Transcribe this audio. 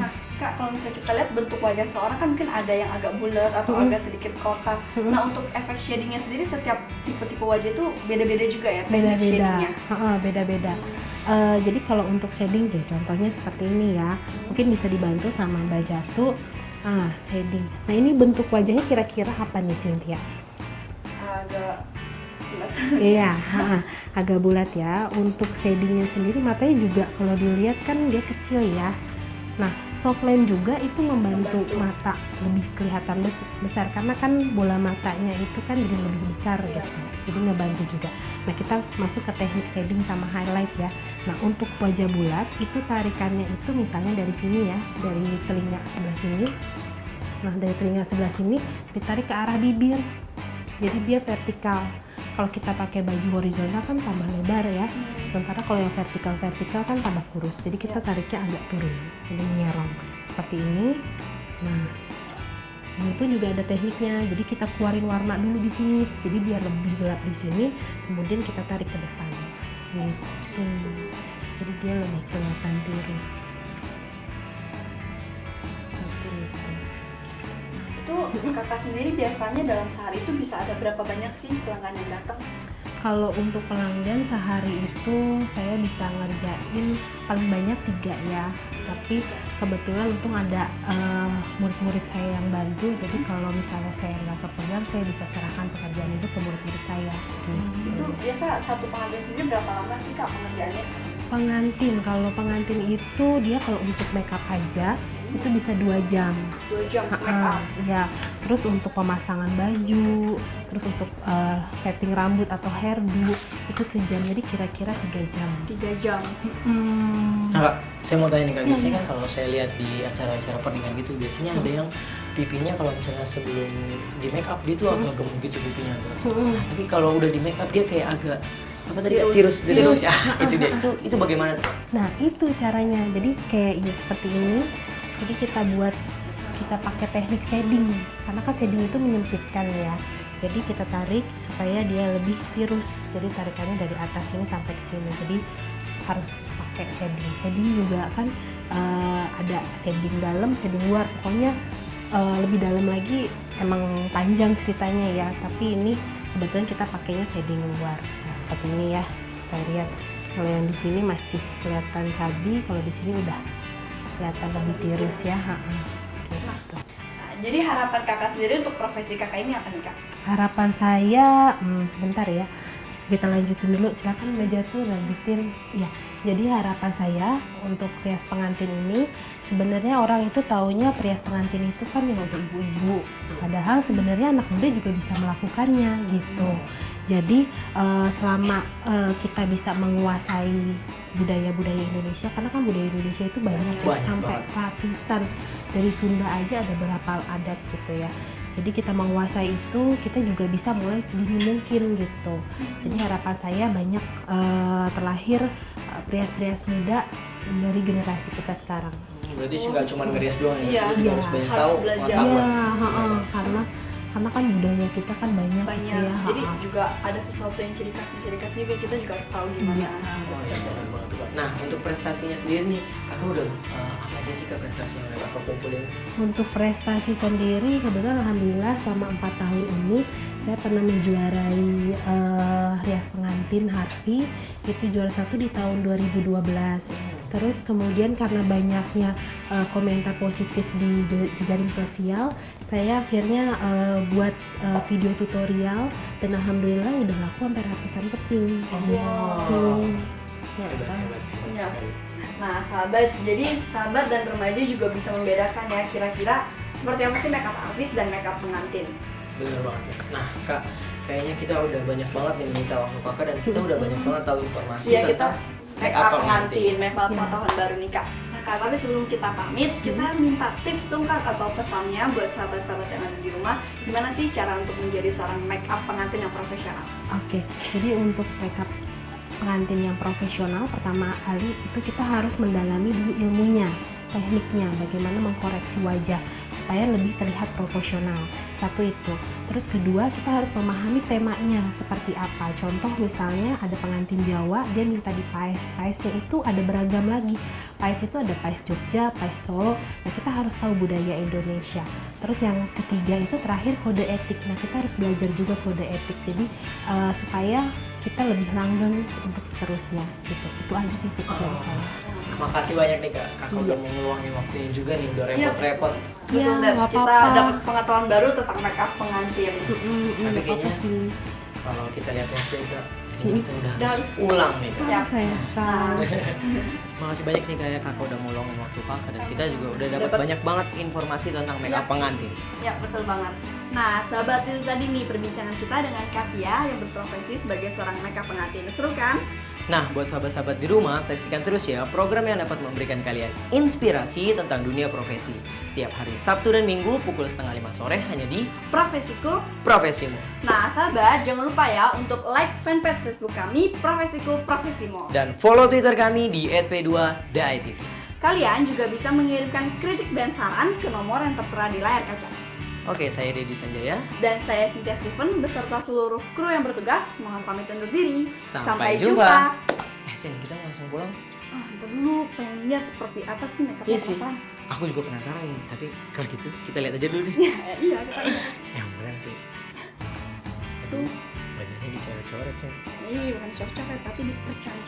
Nah, Kak, kalau misalnya kita lihat bentuk wajah seorang kan mungkin ada yang agak bulat atau agak sedikit kotak. Nah, untuk efek shadingnya sendiri setiap tipe-tipe wajah itu beda-beda juga ya teknik shadingnya? Beda-beda. Jadi kalau untuk shading deh, contohnya seperti ini ya, mungkin bisa dibantu sama Mbak Jatu. Shading. Nah, ini bentuk wajahnya kira-kira apa nih, Cynthia? Agak bulat. Iya, agak bulat ya. Untuk shadingnya sendiri matanya juga kalau dilihat kan dia kecil ya. Nah, soft line juga itu membantu mata lebih kelihatan besar karena kan bola matanya itu kan jadi lebih besar gitu. Jadi ngebantu juga. Nah, kita masuk ke teknik shading sama highlight ya. Nah, untuk wajah bulat itu tarikannya itu misalnya dari sini ya, dari telinga sebelah sini. Nah, dari telinga sebelah sini ditarik ke arah bibir. Jadi dia vertikal. Kalau kita pakai baju horizontal kan tambah lebar ya, sementara kalau yang vertikal kan tambah kurus. Jadi kita tariknya agak turun, jadi menyerong seperti ini. Nah, ini pun juga ada tekniknya. Jadi kita keluarin warna dulu di sini, jadi biar lebih gelap di sini, kemudian kita tarik ke depan. Gitu. Jadi dia lebih kelihatan tirus. Seperti itu. Itu Kakak sendiri biasanya dalam sehari itu bisa ada berapa banyak sih pelanggan yang datang? Kalau untuk pelanggan sehari itu saya bisa ngerjain paling banyak 3 ya. Tapi kebetulan untung ada murid-murid saya yang bantu. Jadi kalau misalnya saya nggak kepegang, saya bisa serahkan pekerjaan itu ke murid-murid saya. Itu biasa satu pengantin sendiri berapa lama sih Kak pengerjaannya? Kalau pengantin itu dia kalau untuk makeup aja itu bisa 2 jam. 2 jam makeup. Ya, terus untuk pemasangan baju, terus untuk setting rambut atau hairdo itu sejam. Jadi kira-kira 3 jam. 3 jam. Nah, Kak, saya mau tanya nih Kak, biasanya kan kalau saya lihat di acara-acara pernikahan gitu biasanya ada yang pipinya kalau misalnya sebelum di make up dia tuh agak gemuk gitu pipinya. Nah, tapi kalau udah di make up dia kayak agak apa tadi tirus. Ya, itu dia. Itu bagaimana tuh? Nah, itu caranya. Jadi kayak ya seperti ini. Jadi kita pakai teknik shading. Karena kan shading itu menyempitkan ya. Jadi kita tarik supaya dia lebih tirus. Jadi tarikannya dari atas ini sampai ke sini. Jadi harus pakai shading. Shading juga kan ada shading dalam, shading luar. Pokoknya lebih dalam lagi emang panjang ceritanya ya. Tapi ini kebetulan kita pakainya shading luar. Nah, seperti ini ya. Kita lihat kalau yang di sini masih kelihatan cabi, kalau di sini udah kelihatan lebih tirus ya. Gitu. Nah, jadi harapan Kakak sendiri untuk profesi Kakak ini apa nih Kak? Harapan saya, sebentar ya, kita lanjutin dulu. Silakan Mbak Jatu lanjutin. Ya, jadi harapan saya untuk rias pengantin ini, sebenarnya orang itu taunya rias pengantin itu kan yang untuk ibu-ibu. Padahal sebenarnya anak muda juga bisa melakukannya gitu. Jadi selama kita bisa menguasai budaya-budaya Indonesia, karena kan budaya Indonesia itu banyak ya, sampai ratusan. Dari Sunda aja ada berapa adat gitu ya. Jadi kita menguasai itu, kita juga bisa mulai sedini mungkin gitu. Jadi harapan saya banyak terlahir pria-pria muda dari generasi kita sekarang. Berarti nggak cuma ngerias doang ya, Iya, harus banyak harus tahu belajar. pengetahuan. Karena kan budaya kita kan banyak gitu ya. Jadi juga ada sesuatu yang ciri khas juga kita juga harus tahu gimana. Oh iya, benar banget tuh Kak. Nah, untuk prestasinya sendiri nih, Kakak udah apa aja sih Kak prestasi yang udah Kakak kumpulin? Untuk prestasi sendiri, kebetulan alhamdulillah selama 4 tahun ini saya pernah menjuarai rias pengantin Happy, itu juara 1 di tahun 2012. Terus kemudian karena banyaknya komentar positif di jejaring sosial, saya akhirnya buat video tutorial dan alhamdulillah udah laku sampai ratusan keping. Hebat Ya. sekali. Nah sahabat, jadi sahabat dan remaja juga bisa membedakan ya kira-kira seperti apa sih makeup artist dan makeup pengantin. Bener banget tuh. Nah Kak, kayaknya kita udah banyak banget nih minta waktu Kakak dan kita udah banyak banget tahu informasi Iya, kita tentang makeup pengantin, makeup tahun baru nih Kak. Nah Kak, tapi sebelum kita pamit, kita minta tips dong Kak atau pesannya buat sahabat-sahabat yang ada di rumah, gimana sih cara untuk menjadi seorang makeup pengantin yang profesional? Oke, jadi untuk makeup pengantin yang profesional, pertama kali itu kita harus mendalami dulu ilmunya, tekniknya, bagaimana mengkoreksi wajah supaya lebih terlihat proporsional. Satu itu. Terus kedua, kita harus memahami temanya seperti apa. Contoh misalnya ada pengantin Jawa, dia minta dipaes. Paesnya itu ada beragam lagi. Paes itu ada paes Jogja, paes Solo. Nah, kita harus tahu budaya Indonesia. Terus yang ketiga itu terakhir kode etik. Nah, kita harus belajar juga kode etik. Jadi supaya kita lebih langgeng untuk seterusnya gitu. Itu aja sih tips dari saya. Makasih banyak nih Kak, Kakak udah mau ngeluangin waktunya juga nih, udah repot-repot. Betul, Iya, dan nggak kita apa-apa. dapat pengetahuan baru tentang make up pengantin. Tapi kayaknya sih. kalau kita lihat waktu Kak, kayaknya kita udah Udah harus harus pulang nih Kak. Ya. Sayang sekali. Makasih banyak nih Kak ya, Kakak udah mau luangin waktu Kakak, dan kita juga udah dapat Dapat. banyak banget informasi tentang make up Ya. pengantin. Ya, betul banget. Nah, sahabat, itu tadi nih perbincangan kita dengan Katia yang berprofesi sebagai seorang make up pengantin. Seru kan? Nah, buat sahabat-sahabat di rumah, saksikan terus ya program yang dapat memberikan kalian inspirasi tentang dunia profesi. Setiap hari Sabtu dan Minggu pukul 4:30 sore hanya di Profesiku. Profesimu. Nah, sahabat, jangan lupa ya untuk like fanpage Facebook kami, Profesiku Profesimu. Dan follow Twitter kami di @p2daitv. Kalian juga bisa mengirimkan kritik dan saran ke nomor yang tertera di layar kaca. Oke, saya Dedi Sanjaya. Dan saya Cynthia Steven beserta seluruh kru yang bertugas mohon pamit undur diri. Sampai jumpa. Sin, kita langsung pulang. Ntar dulu pengen lihat seperti apa sih make Iya upnya sih. penasaran. Aku juga penasaran nih, tapi kalau gitu kita lihat aja dulu deh. Iya, kita lihat. Yang benar sih. Tuh, Badannya dicoret-coret, Cen. ini bukan cocok ya, tapi dipercaya.